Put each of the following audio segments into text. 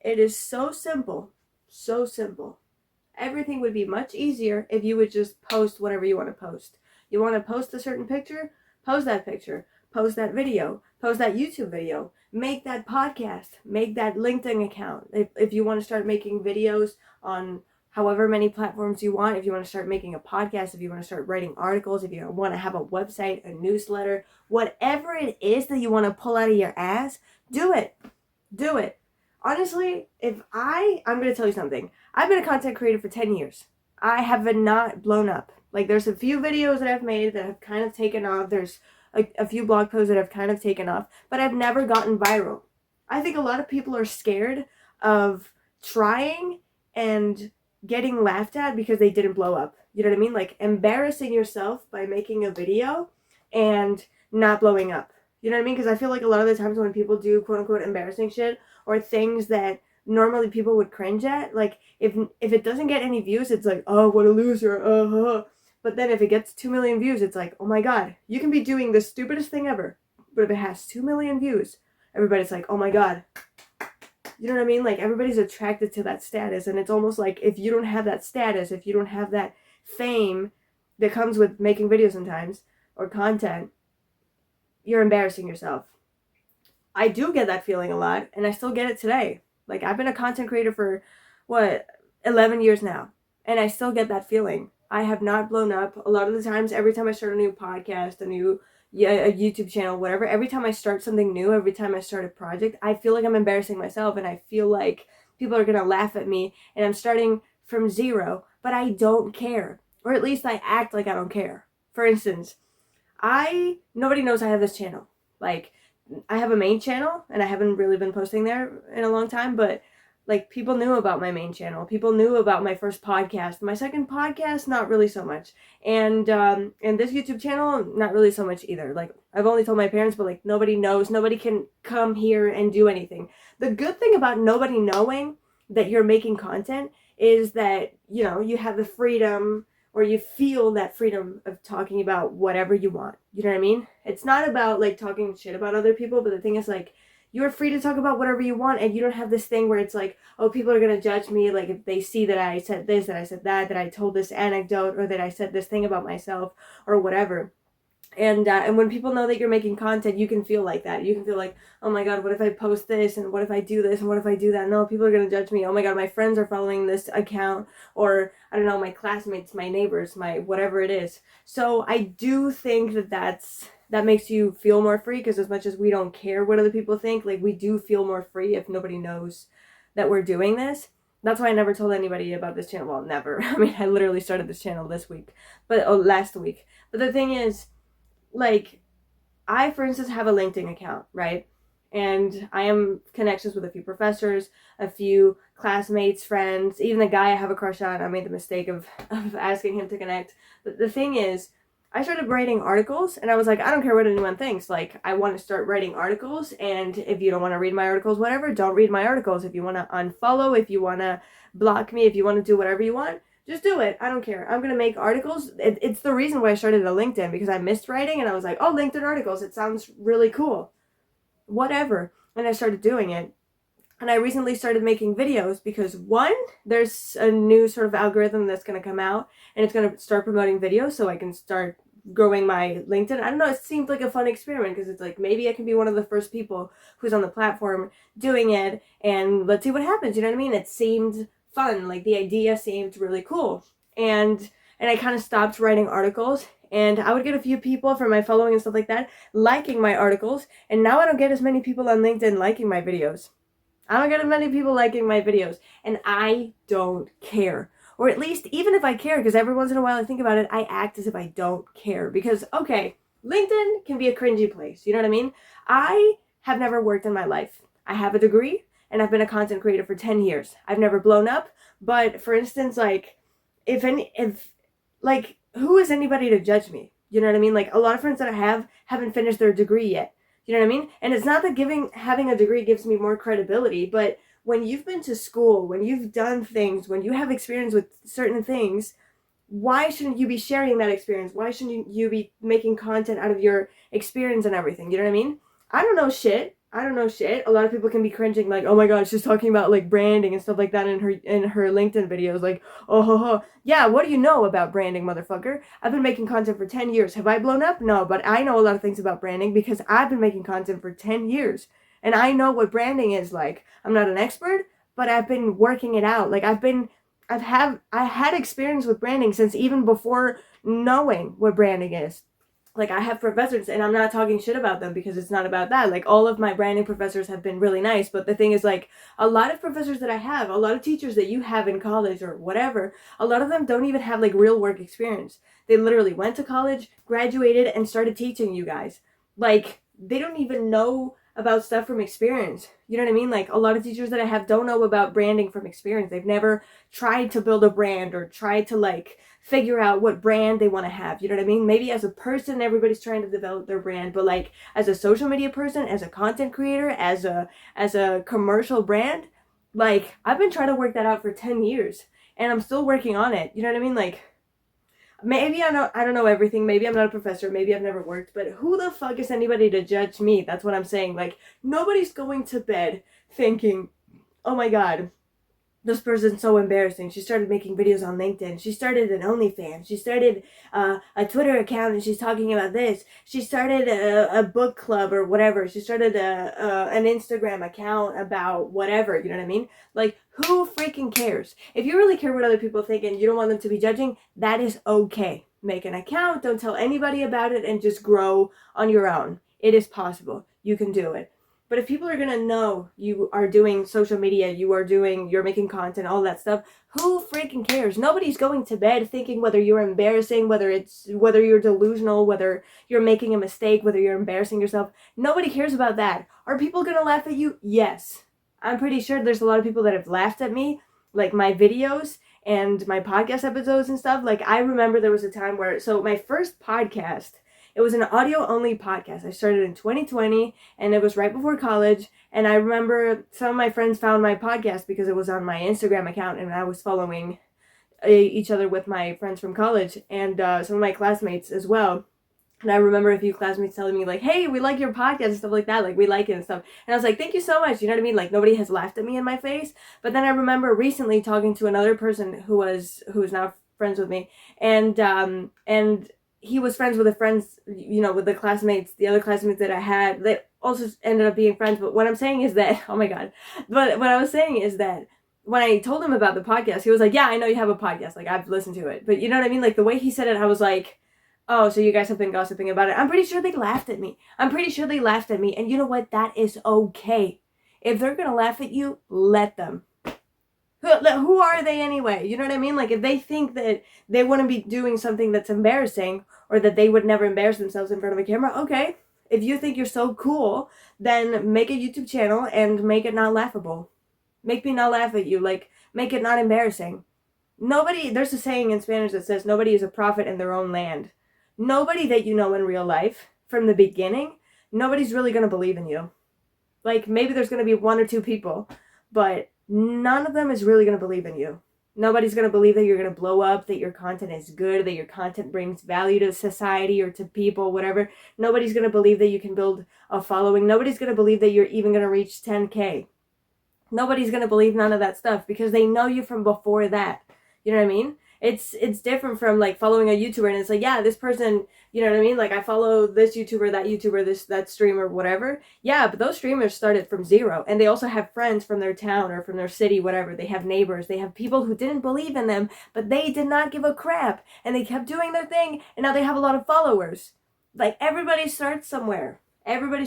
It is so simple. So simple. Everything would be much easier if you would just post whatever you want to post. You want to post a certain picture? Post that picture. Post that video. Post that YouTube video. Make that podcast. Make that LinkedIn account. If you want to start making videos on however many platforms you want, if you want to start making a podcast, if you want to start writing articles, if you want to have a website, a newsletter, whatever it is that you want to pull out of your ass, do it. Do it. Honestly, I'm going to tell you something. I've been a content creator for 10 years. I have not blown up. Like, there's a few videos that I've made that have kind of taken off. There's a few blog posts that have kind of taken off, but I've never gotten viral. I think a lot of people are scared of trying and getting laughed at because they didn't blow up. You know what I mean? Like, embarrassing yourself by making a video and not blowing up. You know what I mean? Because I feel like a lot of the times when people do quote unquote embarrassing shit or things that normally people would cringe at, like if it doesn't get any views, it's like, oh, what a loser, But then if it gets 2 million views, it's like, oh my god, you can be doing the stupidest thing ever, but if it has 2 million views, everybody's like, oh my god. You know what I mean? Like, everybody's attracted to that status, and it's almost like if you don't have that status, if you don't have that fame that comes with making videos sometimes or content, you're embarrassing yourself. I do get that feeling a lot, and I still get it today. Like, I've been a content creator for, 11 years now, and I still get that feeling. I have not blown up. A lot of the times, every time I start a new podcast, a YouTube channel, whatever, every time I start something new, every time I start a project, I feel like I'm embarrassing myself, and I feel like people are going to laugh at me, and I'm starting from zero, but I don't care. Or at least I act like I don't care. For instance, nobody knows I have this channel. Like, I have a main channel, and I haven't really been posting there in a long time, but like, people knew about my main channel. People knew about my first podcast. My second podcast, not really so much. And this YouTube channel, not really so much either. Like, I've only told my parents, but like, nobody knows. Nobody can come here and do anything. The good thing about nobody knowing that you're making content is that, you know, you have the freedom, or you feel that freedom of talking about whatever you want. You know what I mean? It's not about like talking shit about other people, but the thing is, like, you're free to talk about whatever you want, and you don't have this thing where it's like, oh, people are going to judge me, like, if they see that I said this, that I said that I told this anecdote, or that I said this thing about myself, or whatever. And when people know that you're making content, you can feel like that. You can feel like, oh my god, what if I post this, and what if I do this, and what if I do that? No, people are going to judge me. Oh my god, my friends are following this account, or, I don't know, my classmates, my neighbors, my whatever it is. So I do think that makes you feel more free, because as much as we don't care what other people think, like, we do feel more free if nobody knows that we're doing this. That's why I never told anybody about this channel. Well, never. I mean, I literally started this channel last week. But the thing is, like, I, for instance, have a LinkedIn account, right? And I am connections with a few professors, a few classmates, friends, even the guy I have a crush on. I made the mistake of asking him to connect. But the thing is, I started writing articles, and I was like, I don't care what anyone thinks. Like, I want to start writing articles, and if you don't want to read my articles, whatever, don't read my articles. If you want to unfollow, if you want to block me, if you want to do whatever you want, just do it. I don't care. I'm going to make articles. It's the reason why I started a LinkedIn, because I missed writing, and I was like, oh, LinkedIn articles, it sounds really cool. Whatever. And I started doing it. And I recently started making videos because, one, there's a new sort of algorithm that's going to come out, and it's going to start promoting videos so I can start growing my LinkedIn. I don't know, it seemed like a fun experiment, because it's like, maybe I can be one of the first people who's on the platform doing it, and let's see what happens. You know what I mean? It seemed fun. Like, the idea seemed really cool. And I kind of stopped writing articles, and I would get a few people from my following and stuff like that liking my articles, and now I don't get as many people on LinkedIn liking my videos. I don't get as many people liking my videos, and I don't care. Or at least, even if I care, because every once in a while I think about it, I act as if I don't care. Because, okay, LinkedIn can be a cringy place, you know what I mean? I have never worked in my life. I have a degree, and I've been a content creator for 10 years. I've never blown up, but for instance, like, who is anybody to judge me? You know what I mean? Like, a lot of friends that I haven't finished their degree yet. You know what I mean? And it's not that having a degree gives me more credibility, but when you've been to school, when you've done things, when you have experience with certain things, why shouldn't you be sharing that experience? Why shouldn't you be making content out of your experience and everything? You know what I mean? I don't know shit. I don't know shit. A lot of people can be cringing like, oh my god, she's talking about like branding and stuff like that in her LinkedIn videos. Like, oh ho ho. Yeah, what do you know about branding, motherfucker? I've been making content for 10 years. Have I blown up? No, but I know a lot of things about branding because I've been making content for 10 years. And I know what branding is like. I'm not an expert, but I've been working it out. Like I had experience with branding since even before knowing what branding is. Like I have professors and I'm not talking shit about them because it's not about that. Like all of my branding professors have been really nice, but the thing is like a lot of professors that I have, a lot of teachers that you have in college or whatever, a lot of them don't even have like real work experience. They literally went to college, graduated and started teaching you guys. Like they don't even know about stuff from experience. You know what I mean? Like a lot of teachers that I have don't know about branding from experience. They've never tried to build a brand or tried to like figure out what brand they want to have. You know what I mean? Maybe as a person, everybody's trying to develop their brand, but like as a social media person, as a content creator, as a commercial brand, like I've been trying to work that out for 10 years and I'm still working on it. You know what I mean? Like maybe I don't know everything. Maybe I'm not a professor. Maybe I've never worked, but who the fuck is anybody to judge me? That's what I'm saying. Like nobody's going to bed thinking, "Oh my god, this person's so embarrassing. She started making videos on LinkedIn. She started an OnlyFans. She started a Twitter account and she's talking about this. She started a book club or whatever. She started an Instagram account about whatever. You know what I mean? Like, who freaking cares? If you really care what other people think and you don't want them to be judging, that is okay. Make an account. Don't tell anybody about it and just grow on your own. It is possible. You can do it. But if people are gonna know you are doing social media, you're making content, all that stuff, who freaking cares? Nobody's going to bed thinking whether you're embarrassing, whether you're delusional, whether you're making a mistake, whether you're embarrassing yourself. Nobody cares about that. Are people gonna laugh at you? Yes. I'm pretty sure there's a lot of people that have laughed at me, like my videos and my podcast episodes and stuff. Like I remember there was a time where, so my first podcast, it was an audio only podcast. I started in 2020 and it was right before college. And I remember some of my friends found my podcast because it was on my Instagram account and I was following each other with my friends from college and some of my classmates as well. And I remember a few classmates telling me like, hey, we like your podcast and stuff like that. Like we like it and stuff. And I was like, thank you so much. You know what I mean? Like nobody has laughed at me in my face. But then I remember recently talking to another person who is now friends with me. And he was friends with with the classmates, the other classmates that I had that also ended up being friends. But what I'm saying is that, oh my God. But what I was saying is that when I told him about the podcast, he was like, yeah, I know you have a podcast. Like I've listened to it. But you know what I mean? Like the way he said it, I was like, oh, so you guys have been gossiping about it. I'm pretty sure they laughed at me. And you know what? That is okay. If they're going to laugh at you, let them. Who are they anyway? You know what I mean? Like if they think that they wouldn't be doing something that's embarrassing or that they would never embarrass themselves in front of a camera, okay. If you think you're so cool, then make a YouTube channel and make it not laughable. Make me not laugh at you. Like make it not embarrassing. There's a saying in Spanish that says nobody is a prophet in their own land. Nobody that you know in real life from the beginning, nobody's really going to believe in you. Like maybe there's going to be one or two people, but none of them is really going to believe in you. Nobody's going to believe that you're going to blow up, that your content is good, that your content brings value to society or to people, whatever. Nobody's going to believe that you can build a following. Nobody's going to believe that you're even going to reach 10K. Nobody's going to believe none of that stuff because they know you from before that. You know what I mean? It's different from like following a YouTuber and it's like, yeah, this person, you know what I mean? Like I follow this YouTuber, that streamer, whatever. Yeah, but those streamers started from zero and they also have friends from their town or from their city, whatever. They have neighbors, they have people who didn't believe in them, but they did not give a crap and they kept doing their thing and now they have a lot of followers. Like everybody starts somewhere. Everybody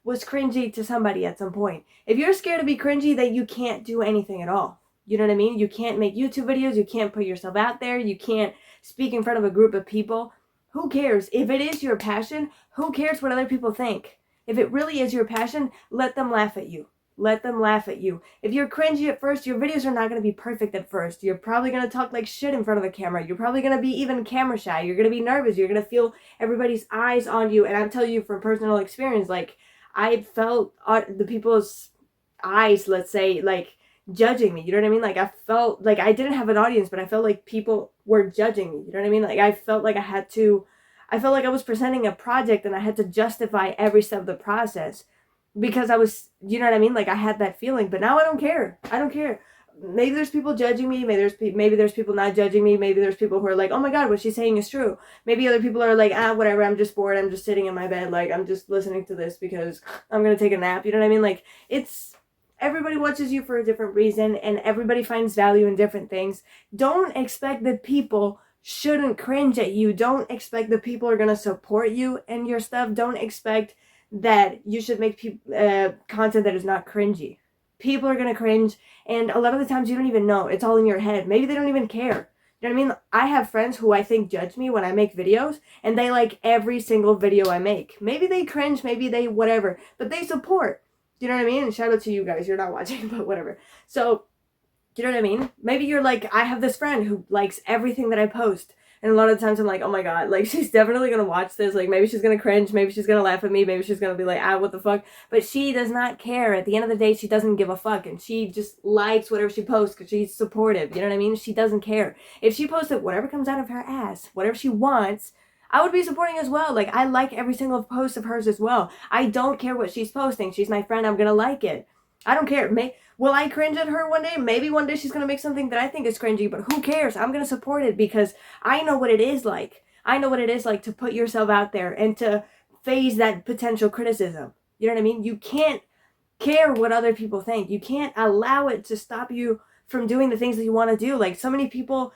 was cringy to somebody at some point. If you're scared to be cringy, then you can't do anything at all. You know what I mean? You can't make YouTube videos. You can't put yourself out there. You can't speak in front of a group of people. Who cares? If it is your passion, who cares what other people think? If it really is your passion, let them laugh at you. Let them laugh at you. If you're cringy at first, your videos are not going to be perfect at first. You're probably going to talk like shit in front of the camera. You're probably going to be even camera shy. You're going to be nervous. You're going to feel everybody's eyes on you. And I'm telling you from personal experience, like I felt the people's eyes, let's say, like judging me. You know what I mean? Like I felt like I didn't have an audience, but I felt like people were judging me. You know what I mean? Like I felt like I had to I felt like I was presenting a project and I had to justify every step of the process because I was, you know what I mean? Like I had that feeling, but now I don't care. I don't care. Maybe there's people judging me. Maybe there's people not judging me. Maybe there's people who are like, oh my God, what she's saying is true. Maybe other people are like, whatever. I'm just bored. I'm just sitting in my bed. Like I'm just listening to this because I'm going to take a nap. You know what I mean? Like everybody watches you for a different reason and everybody finds value in different things. Don't expect that people shouldn't cringe at you. Don't expect that people are going to support you and your stuff. Don't expect that you should make content that is not cringy. People are going to cringe, and a lot of the times you don't even know. It's all in your head. Maybe they don't even care. You know what I mean? I have friends who I think judge me when I make videos, and they like every single video I make. Maybe they cringe, maybe they whatever, but they support. You know what I mean? And shout out to you guys. You're not watching, but whatever. So, you know what I mean? Maybe you're like, I have this friend who likes everything that I post. And a lot of times I'm like, oh my God, like she's definitely going to watch this. Like maybe she's going to cringe. Maybe she's going to laugh at me. Maybe she's going to be like, what the fuck? But she does not care. At the end of the day, she doesn't give a fuck. And she just likes whatever she posts because she's supportive. You know what I mean? She doesn't care. If she posted whatever comes out of her ass, whatever she wants, I would be supporting as well. Like I like every single post of hers as well. I don't care what she's posting. She's my friend. I'm going to like it. I don't care. Will I cringe at her one day? Maybe one day she's going to make something that I think is cringy, but who cares? I'm going to support it because I know what it is like. I know what it is like to put yourself out there and to face that potential criticism. You know what I mean? You can't care what other people think. You can't allow it to stop you from doing the things that you want to do. Like so many people,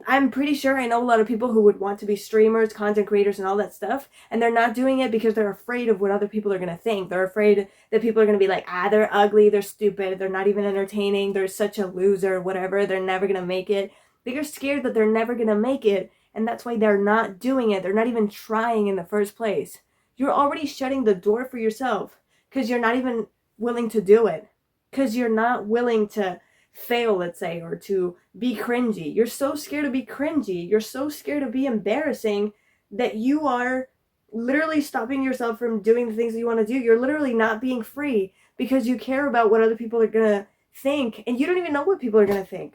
I'm pretty sure I know a lot of people who would want to be streamers, content creators, and all that stuff, and they're not doing it because they're afraid of what other people are going to think. They're afraid that people are going to be like, they're ugly, they're stupid, they're not even entertaining, they're such a loser, whatever, they're never going to make it. They're scared that they're never going to make it, and that's why they're not doing it. They're not even trying in the first place. You're already shutting the door for yourself because you're not even willing to do it, because you're not willing to fail, let's say, or to be cringy. You're so scared to be cringy. You're so scared to be embarrassing that you are literally stopping yourself from doing the things that you want to do. You're literally not being free because you care about what other people are going to think, and you don't even know what people are going to think.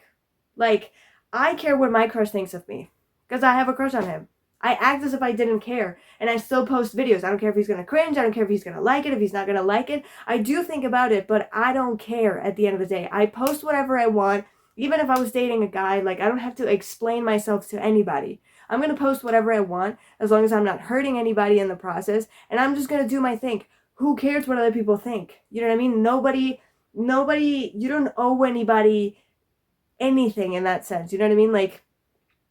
Like, I care what my crush thinks of me because I have a crush on him. I act as if I didn't care, and I still post videos. I don't care if he's going to cringe. I don't care if he's going to like it, if he's not going to like it. I do think about it, but I don't care at the end of the day. I post whatever I want, even if I was dating a guy. Like, I don't have to explain myself to anybody. I'm going to post whatever I want as long as I'm not hurting anybody in the process, and I'm just going to do my thing. Who cares what other people think? You know what I mean? Nobody, you don't owe anybody anything in that sense. You know what I mean? Like,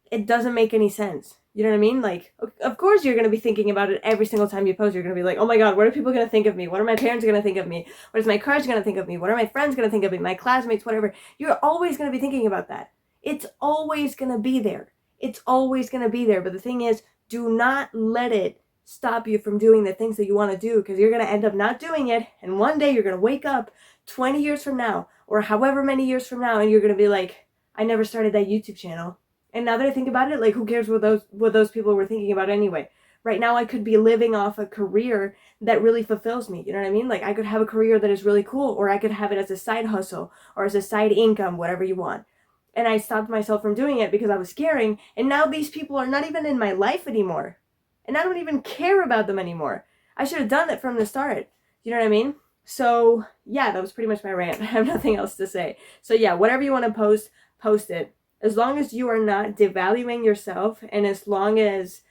it doesn't make any sense. You know what I mean? Like, of course you're going to be thinking about it every single time you post. You're going to be like, oh my God, what are people going to think of me? What are my parents going to think of me? What is my crush going to think of me? What are my friends going to think of me? My classmates, whatever. You're always going to be thinking about that. It's always going to be there. It's always going to be there. But the thing is, do not let it stop you from doing the things that you want to do, because you're going to end up not doing it. And one day you're going to wake up 20 years from now or however many years from now, and you're going to be like, I never started that YouTube channel. And now that I think about it, like, who cares what those people were thinking about anyway? Right now, I could be living off a career that really fulfills me. You know what I mean? Like, I could have a career that is really cool, or I could have it as a side hustle or as a side income, whatever you want. And I stopped myself from doing it because I was scaring. And now these people are not even in my life anymore. And I don't even care about them anymore. I should have done it from the start. You know what I mean? So, yeah, that was pretty much my rant. I have nothing else to say. So, yeah, whatever you want to post, post it. As long as you are not devaluing yourself, and as long as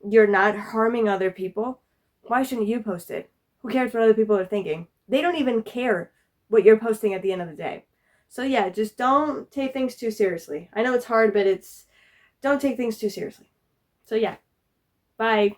you're not harming other people, why shouldn't you post it? Who cares what other people are thinking? They don't even care what you're posting at the end of the day. So yeah, just don't take things too seriously. I know it's hard, but don't take things too seriously. So yeah, bye.